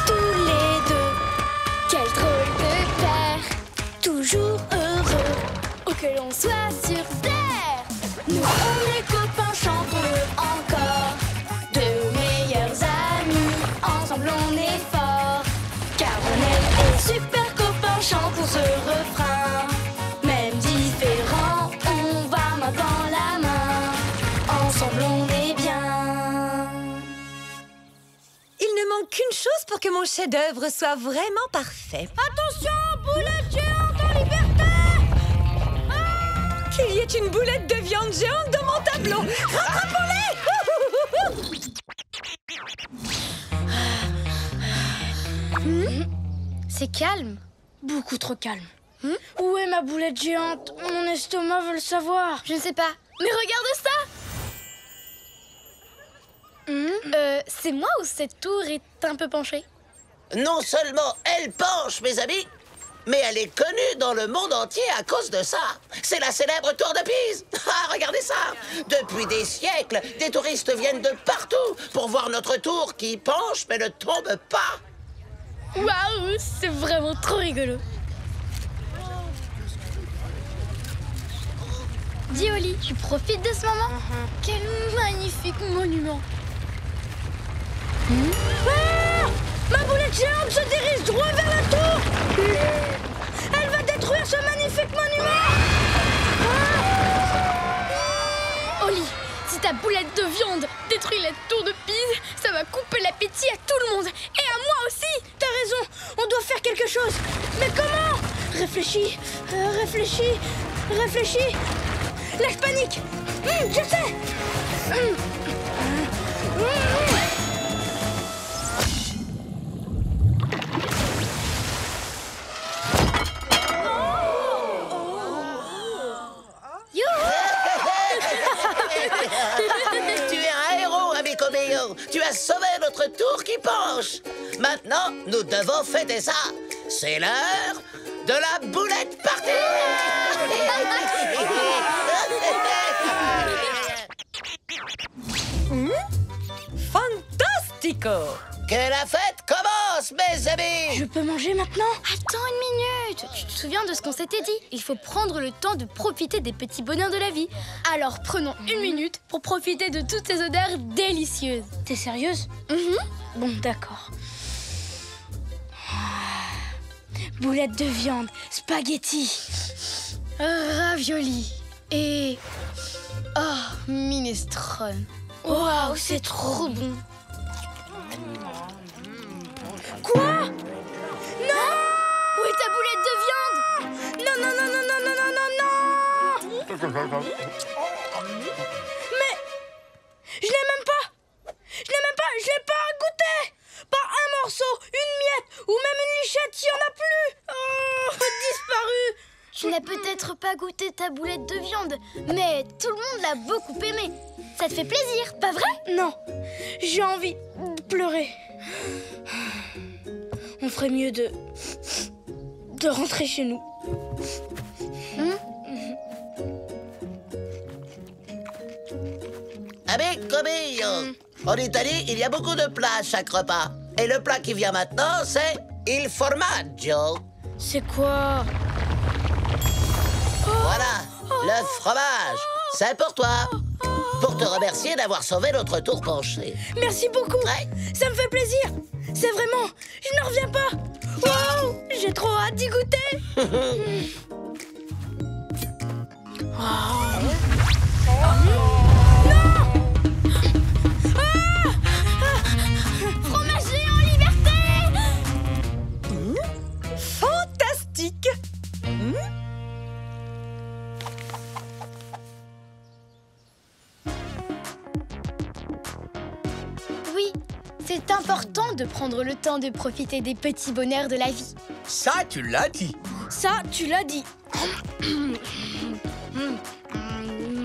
Tous les deux, quel drôle de père, toujours heureux, où que l'on soit sur terre. Nous, on est copains, chantons-le encore, de meilleurs amis, ensemble on est forts, car on est des super copains, chantons ce refrain. Même différents, on va main dans la main, ensemble on est bien. Il ne manque qu'une chose pour que mon chef-d'œuvre soit vraiment parfait. Attention, boulette géante en liberté! Qu'il y ait une boulette de viande géante dans mon tableau. C'est calme. Beaucoup trop calme. Où est ma boulette géante? Mon estomac veut le savoir. Je ne sais pas. Mais regarde ça! C'est moi ou cette tour est un peu penchée? Non seulement elle penche, mes amis, mais elle est connue dans le monde entier à cause de ça. C'est la célèbre tour de Pise. Ah, regardez ça. Depuis des siècles, des touristes viennent de partout pour voir notre tour qui penche mais ne tombe pas. Waouh, c'est vraiment trop rigolo. Dis Oli, tu profites de ce moment? Quel magnifique monument. Ah! Ma boulette géante se dirige droit vers la tour! Elle va détruire ce magnifique monument! Oli, si ta boulette de viande détruit la tour de Pise, ça va couper l'appétit à tout le monde. Et à moi aussi! T'as raison, on doit faire quelque chose. Mais comment? Réfléchis, réfléchis, réfléchis. Là, je panique. Je sais. Tu es un héros, amico mio. Tu as sauvé notre tour qui penche. Maintenant, nous devons fêter ça. C'est l'heure de la boulette partie. Fantastico! Que la fête commence, mes amis! Je peux manger maintenant? Attends une minute. Tu te souviens de ce qu'on s'était dit? Il faut prendre le temps de profiter des petits bonheurs de la vie. Alors prenons une minute pour profiter de toutes ces odeurs délicieuses. T'es sérieuse? Bon, d'accord. Boulettes de viande, spaghettis. Ravioli et... Oh, minestrone. Waouh, c'est trop bon. Quoi? Non! Où est ta boulette de viande? Non, non, non, non, non, non, non, non, non! Mais... Je l'ai même pas! Je l'ai pas goûté! Pas un morceau, une miette ou même une lichette, il y en a plus! Oh, disparu! Tu n'as peut-être pas goûté ta boulette de viande, mais tout le monde l'a beaucoup aimée. Ça te fait plaisir, pas vrai? Non, j'ai envie de pleurer. On ferait mieux de rentrer chez nous. Amico mio, en Italie, il y a beaucoup de plats à chaque repas. Et le plat qui vient maintenant, c'est il formaggio. C'est quoi? Voilà, le fromage. C'est pour toi. Pour te remercier d'avoir sauvé notre tour penché. Merci beaucoup. Ouais. Ça me fait plaisir. C'est vraiment... Je n'en reviens pas. Wow, j'ai trop hâte d'y goûter. Fromager en liberté! Fantastique! Oui, c'est important de prendre le temps de profiter des petits bonheurs de la vie. Ça, tu l'as dit. Ça, tu l'as dit.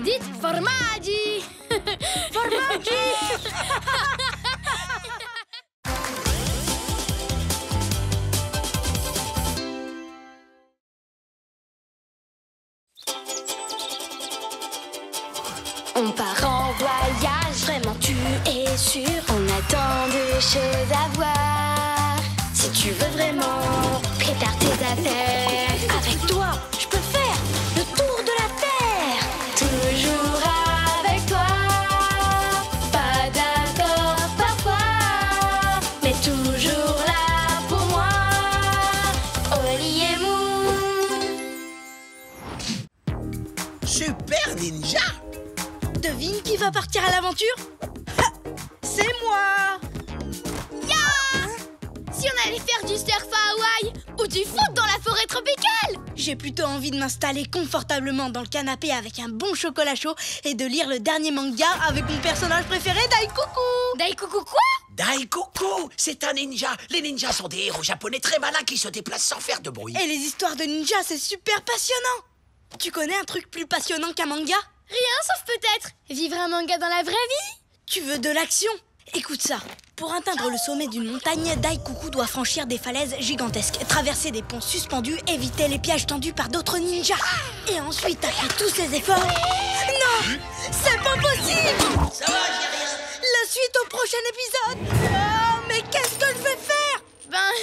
Dites formaggi! On part en voyage, vraiment tu es sûr. On a tant de choses à voir. Si tu veux vraiment, prépare tes affaires. Avec toi, je peux faire le tour de la terre. Toujours avec toi. Pas d'accord parfois, mais toujours là pour moi. Oli et Mou. Super ninja! Devine qui va partir à l'aventure? Ha, c'est moi! Si on allait faire du surf à Hawaï ou du foot dans la forêt tropicale! J'ai plutôt envie de m'installer confortablement dans le canapé avec un bon chocolat chaud et de lire le dernier manga avec mon personnage préféré, Daikoku! Daikoku quoi? Daikoku, c'est un ninja. Les ninjas sont des héros japonais très malins qui se déplacent sans faire de bruit. Et les histoires de ninja, c'est super passionnant! Tu connais un truc plus passionnant qu'un manga? Rien sauf peut-être vivre un manga dans la vraie vie. Tu veux de l'action? Écoute ça. Pour atteindre le sommet d'une montagne, Daikoku doit franchir des falaises gigantesques, traverser des ponts suspendus, éviter les pièges tendus par d'autres ninjas. Et ensuite, après tous ces efforts... Non! C'est pas possible! Ça va, j'ai rien. La suite au prochain épisode! Oh, mais qu'est-ce que je vais faire? Ben,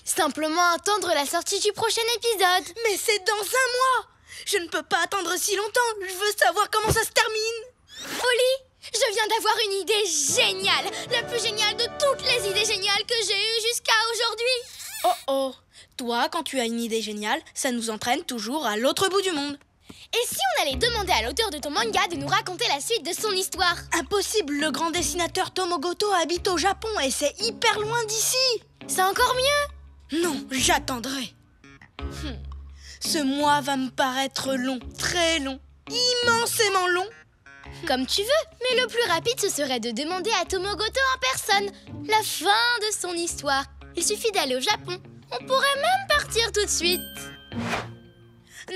simplement attendre la sortie du prochain épisode. Mais c'est dans 1 mois! Je ne peux pas attendre si longtemps. Je veux savoir comment ça se termine. Oli, je viens d'avoir une idée géniale. La plus géniale de toutes les idées géniales que j'ai eues jusqu'à aujourd'hui. Oh oh. Toi, quand tu as une idée géniale, ça nous entraîne toujours à l'autre bout du monde. Et si on allait demander à l'auteur de ton manga de nous raconter la suite de son histoire? Impossible, le grand dessinateur Tomogoto habite au Japon et c'est hyper loin d'ici. C'est encore mieux. Non, j'attendrai. Ce mois va me paraître long, très long, immensément long. Comme tu veux, mais le plus rapide, ce serait de demander à Tomogoto en personne la fin de son histoire. Il suffit d'aller au Japon. On pourrait même partir tout de suite.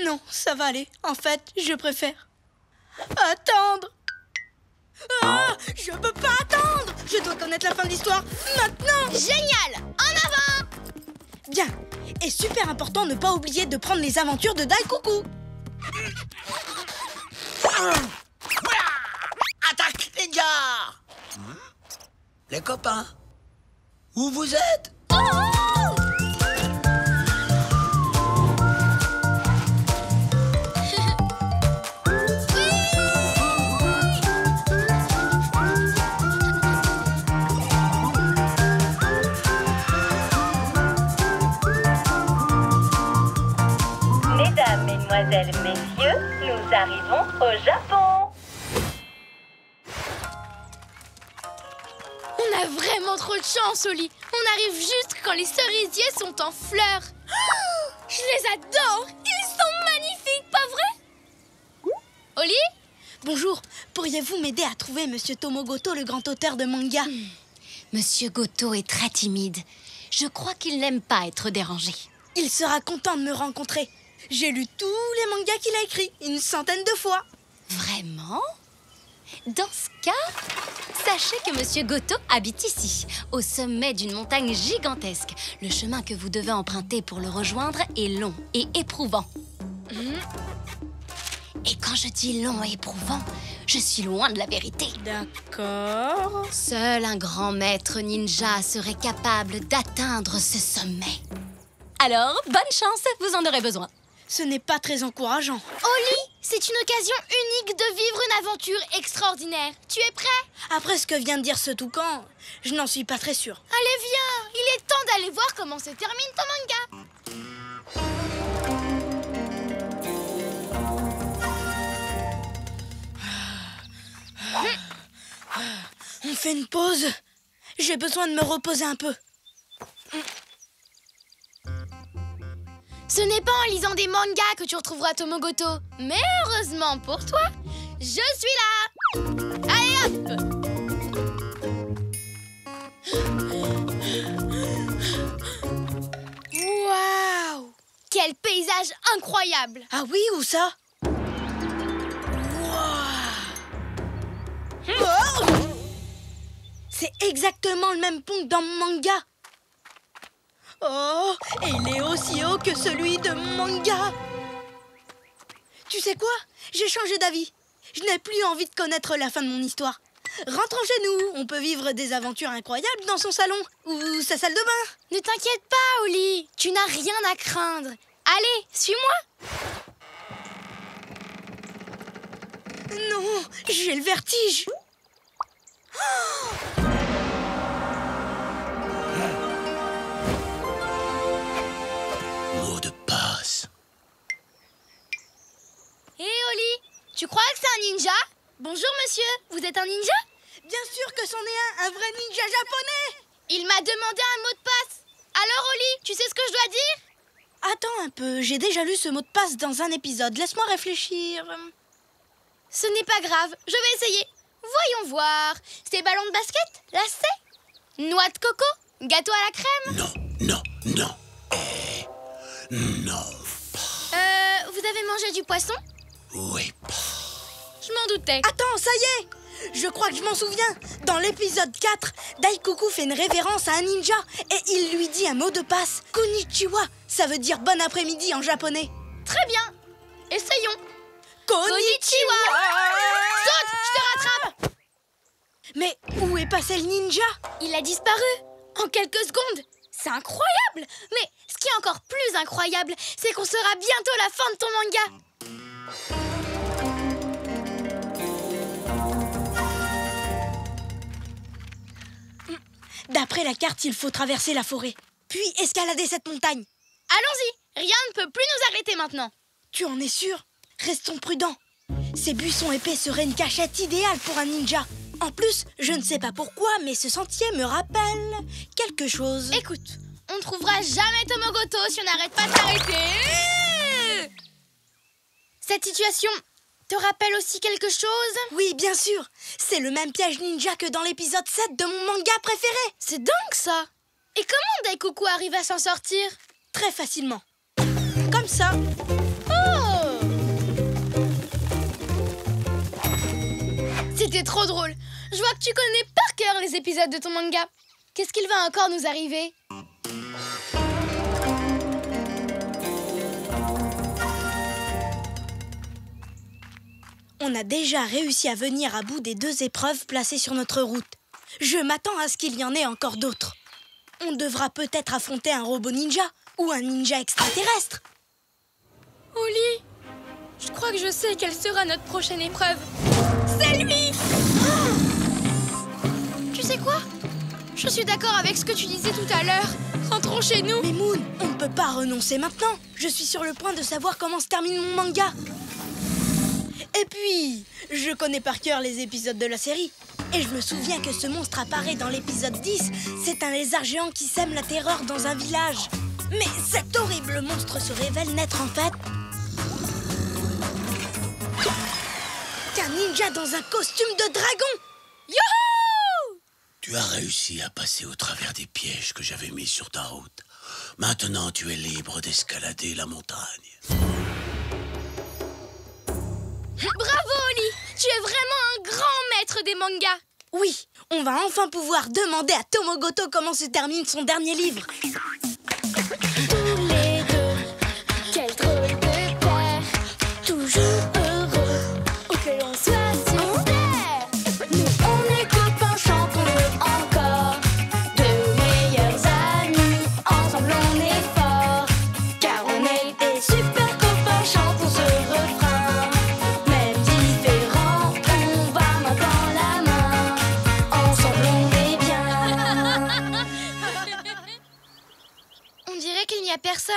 Non, ça va aller. En fait, je préfère attendre. Ah, je peux pas attendre. Je dois connaître la fin de l'histoire maintenant. Génial! En avant! Bien. Et super important, ne pas oublier de prendre les aventures de Daikoku. Attaque, ninja! Les copains, Où vous êtes? Mesdames, mesdemoiselles, messieurs, nous arrivons au Japon. On a vraiment trop de chance, Oli. On arrive juste quand les cerisiers sont en fleurs. Oh, je les adore. Ils sont magnifiques, pas vrai? Oli? Bonjour, pourriez-vous m'aider à trouver Monsieur Tomogoto, le grand auteur de manga? Monsieur Goto est très timide. Je crois qu'il n'aime pas être dérangé. Il sera content de me rencontrer. J'ai lu tous les mangas qu'il a écrits, une centaine de fois. Vraiment? Dans ce cas, sachez que Monsieur Goto habite ici, au sommet d'une montagne gigantesque. Le chemin que vous devez emprunter pour le rejoindre est long et éprouvant. Et quand je dis long et éprouvant, je suis loin de la vérité. D'accord. Seul un grand maître ninja serait capable d'atteindre ce sommet. Alors, bonne chance, vous en aurez besoin. Ce n'est pas très encourageant. Oli, c'est une occasion unique de vivre une aventure extraordinaire. Tu es prêt? Après ce que vient de dire ce toucan, je n'en suis pas très sûre. Allez, viens. Il est temps d'aller voir comment se termine ton manga. On fait une pause. J'ai besoin de me reposer un peu. Ce n'est pas en lisant des mangas que tu retrouveras Tomogoto. Mais heureusement pour toi, je suis là. Allez hop! Waouh! Quel paysage incroyable! Ah oui, où ça? Oh! C'est exactement le même pont que dans mon manga. Oh, et il est aussi haut que celui de mon manga. Tu sais quoi? J'ai changé d'avis. Je n'ai plus envie de connaître la fin de mon histoire. Rentrons chez nous. On peut vivre des aventures incroyables dans son salon ou sa salle de bain. Ne t'inquiète pas, Oli. Tu n'as rien à craindre. Allez, suis-moi. Non, j'ai le vertige. Mot de passe. Hé, Oli, tu crois que c'est un ninja? Bonjour, monsieur. Vous êtes un ninja? Bien sûr que c'en est un vrai ninja japonais. Il m'a demandé un mot de passe. Alors, Oli, tu sais ce que je dois dire? Attends un peu, j'ai déjà lu ce mot de passe dans un épisode. Laisse-moi réfléchir. Ce n'est pas grave, je vais essayer. Voyons voir. C'est ballon de basket, lacet, noix de coco, gâteau à la crème. Non. Non. Vous avez mangé du poisson? Oui. Je m'en doutais. Attends, ça y est! Je crois que je m'en souviens. Dans l'épisode 4, Daikoku fait une révérence à un ninja et il lui dit un mot de passe. Konnichiwa, ça veut dire bon après-midi en japonais. Très bien. Essayons. Konnichiwa! Saute, je te rattrape. Mais où est passé le ninja? Il a disparu en quelques secondes. C'est incroyable. Mais ce qui est encore plus incroyable, c'est qu'on saura bientôt la fin de ton manga. D'après la carte, il faut traverser la forêt, puis escalader cette montagne. Allons-y, rien ne peut plus nous arrêter maintenant. Tu en es sûr? Restons prudents. Ces buissons épais seraient une cachette idéale pour un ninja. En plus, je ne sais pas pourquoi, mais ce sentier me rappelle quelque chose. Écoute, on ne trouvera jamais Tomogoto si on n'arrête pas de s'arrêter. Cette situation te rappelle aussi quelque chose? Oui, bien sûr. C'est le même piège ninja que dans l'épisode 7 de mon manga préféré. C'est dingue, ça. Et comment Daikoku arrive à s'en sortir? Très facilement. Comme ça. Oh! C'était trop drôle. Je vois que tu connais par cœur les épisodes de ton manga. Qu'est-ce qu'il va encore nous arriver? On a déjà réussi à venir à bout des 2 épreuves placées sur notre route. Je m'attends à ce qu'il y en ait encore d'autres. On devra peut-être affronter un robot ninja ou un ninja extraterrestre. Oli, je crois que je sais quelle sera notre prochaine épreuve. C'est lui! Tu sais quoi? Je suis d'accord avec ce que tu disais tout à l'heure. Rentrons chez nous. Mais Moon, on ne peut pas renoncer maintenant. Je suis sur le point de savoir comment se termine mon manga. Et puis, je connais par cœur les épisodes de la série. Et je me souviens que ce monstre apparaît dans l'épisode 10. C'est un lézard géant qui sème la terreur dans un village. Mais cet horrible monstre se révèle n'être en fait qu'un ninja dans un costume de dragon. Youhou! Tu as réussi à passer au travers des pièges que j'avais mis sur ta route. Maintenant, tu es libre d'escalader la montagne. Bravo, Oli! Tu es vraiment un grand maître des mangas. Oui, on va enfin pouvoir demander à Tomogoto comment se termine son dernier livre. Tous les deux, quel drôle de paire, toujours heureux, où que l'on soit sur terre. Nous on est copains, chantons-le encore, de meilleurs amis, ensemble on est forts, car on est des super copains, chantons ce refrain. Même différents, on va main dans la main, ensemble on est bien. On dirait qu'il n'y a personne.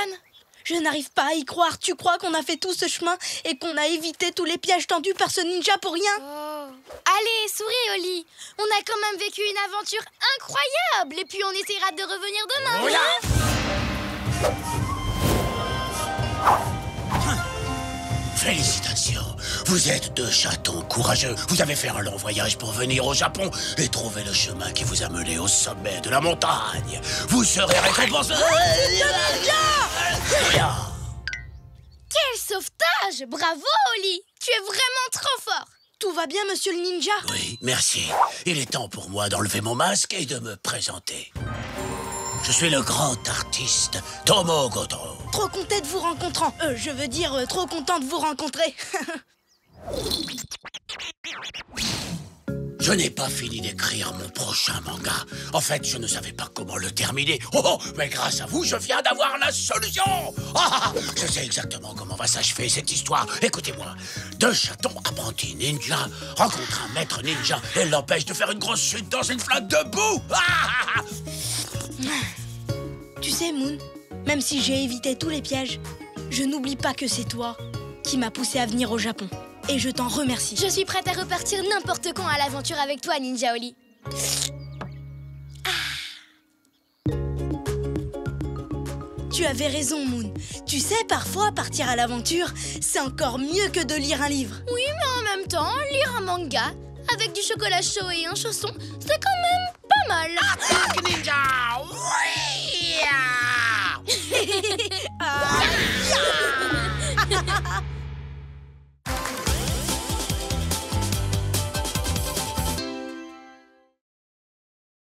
Je n'arrive pas à y croire. Tu crois qu'on a fait tout ce chemin et qu'on a évité tous les pièges tendus par ce ninja pour rien? Allez, souris, Oli. On a quand même vécu une aventure incroyable. Et puis on essaiera de revenir demain. Voilà. Félicitations. Vous êtes deux chatons courageux. Vous avez fait un long voyage pour venir au Japon et trouver le chemin qui vous a mené au sommet de la montagne. Vous serez récompensés. Quel sauvetage! Bravo, Oli. Tu es vraiment trop fort. Tout va bien, monsieur le ninja? Oui, merci. Il est temps pour moi d'enlever mon masque et de me présenter. Je suis le grand artiste Tomogoto. Trop content de vous rencontrant. Je veux dire, trop content de vous rencontrer. Je n'ai pas fini d'écrire mon prochain manga. En fait, je ne savais pas comment le terminer. Oh, mais grâce à vous, je viens d'avoir la solution. Je sais exactement comment va s'achever cette histoire. Écoutez-moi. Deux chatons apprentis ninja rencontrent un maître ninja et l'empêchent de faire une grosse chute dans une flaque de boue. Tu sais, Moon, même si j'ai évité tous les pièges, je n'oublie pas que c'est toi qui m'as poussé à venir au Japon. Et je t'en remercie. Je suis prête à repartir n'importe quand à l'aventure avec toi, Ninja Oli. Tu avais raison, Moon. Tu sais, parfois, partir à l'aventure, c'est encore mieux que de lire un livre. Oui, mais en même temps, lire un manga avec du chocolat chaud et un chausson, c'est quand même pas mal. Attaque ninja! Oui!